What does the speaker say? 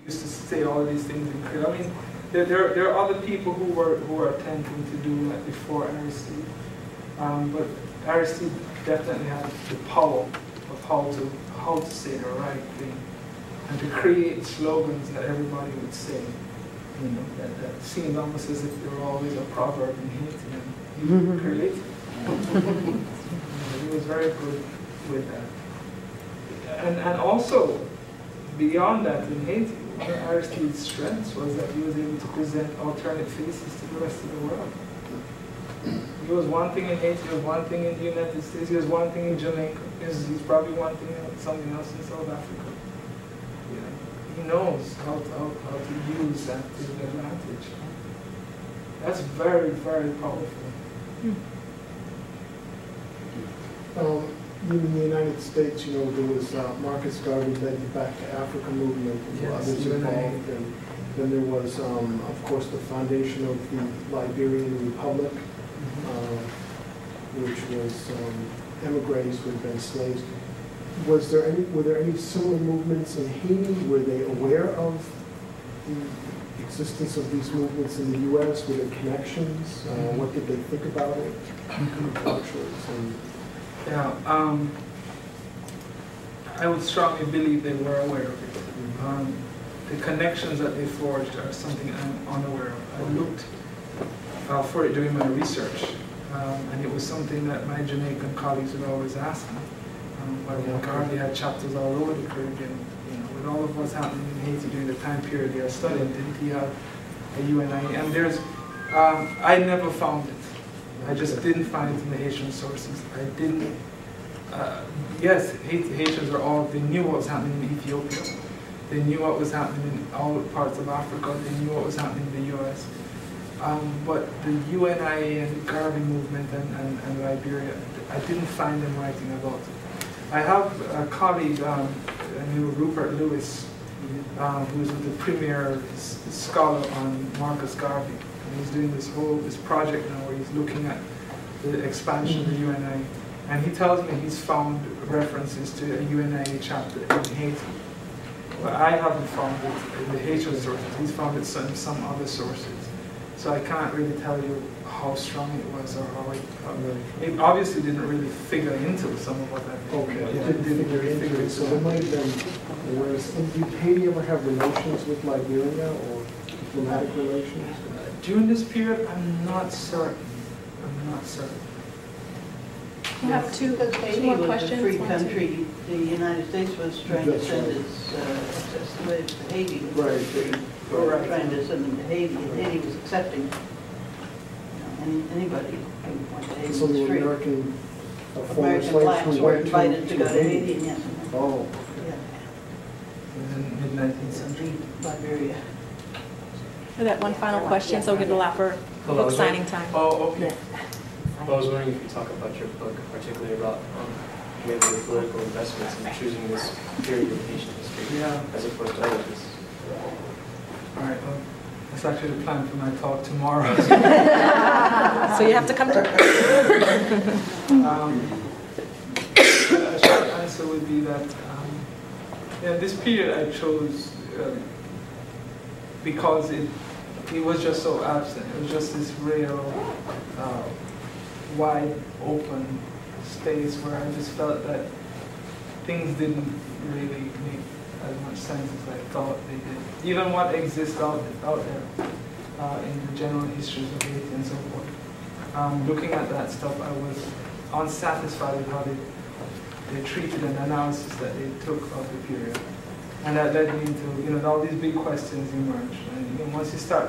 used to say all of these things in Creole. I mean, there are other people who were attempting to do that before Aristide, but Aristide definitely had the power of how to say the right thing and to create slogans that everybody would say. You know, that seemed almost as if there were always a proverb in Haiti, and he would create it. He was very good with that. And also, beyond that, in Haiti, one of Aristide's strengths was that he was able to present alternate faces to the rest of the world. He was one thing in Haiti, he was one thing in the United States, he was one thing in Jamaica, he's probably one thing something else in South Africa. He knows how to use that to his advantage. That's very, very powerful. In the United States, you know, there was Marcus Garvey led the Back to Africa movement, and others involved, and then there was, of course, the foundation of the Liberian Republic, which was emigres who had been slaves. Were there any similar movements in Haiti? Were they aware of the existence of these movements in the U.S.? Were there connections? What did they think about it? Yeah, I would strongly believe they were aware of it. The connections that they forged are something I'm unaware of. I looked for it during my research, and it was something that my Jamaican colleagues would always ask me. But Garvey had chapters all over the Caribbean. You know, with all of what's happening in Haiti during the time period they are studying, didn't he have a UNI? And there's, I never found it. I just didn't find it in the Haitian sources. I didn't. Yes, Haitians are all. They knew what was happening in Ethiopia. They knew what was happening in all parts of Africa. They knew what was happening in the U.S. But the UNI and the Garvey movement and Liberia, I didn't find them writing about it. I have a colleague named Rupert Lewis, who's the premier scholar on Marcus Garvey. And he's doing this project now where he's looking at the expansion of the UNI. And he tells me he's found references to a UNI chapter in Haiti. But I haven't found it in the Haitian sources. He's found it in some other sources. So I can't really tell you how strong it was or how it obviously didn't really figure into some of what I think. Okay, it didn't really figure into. So there might have been awareness. And did Haiti ever have relations with Liberia or diplomatic relations? During this period, I'm not certain. I'm not certain. We have two more questions. Free country. The United States was trying to send its slaves to Haiti. Right. Trying to send them to Haiti, and Haiti was accepting anybody who went to Haiti. So the free. American blacks were invited to go to Haiti, and yes. Oh. In the mid-19th century. Liberia. We got one final question, so we'll get a lot for book signing time. Oh, okay. Well, I was wondering if you could talk about your book, particularly about maybe the political investments in choosing this period of Haitian history as opposed to others. All right. That's actually the plan for my talk tomorrow. So you have to come to. A short answer would be that this period I chose because it was just so absent. It was just this real wide open space where I just felt that things didn't really make as much sense as I thought they did. Even what exists out there in the general histories of Haiti and so forth. Looking at that stuff, I was unsatisfied with how they treated an analysis that they took of the period. And that led me into, all these big questions emerged. And once you start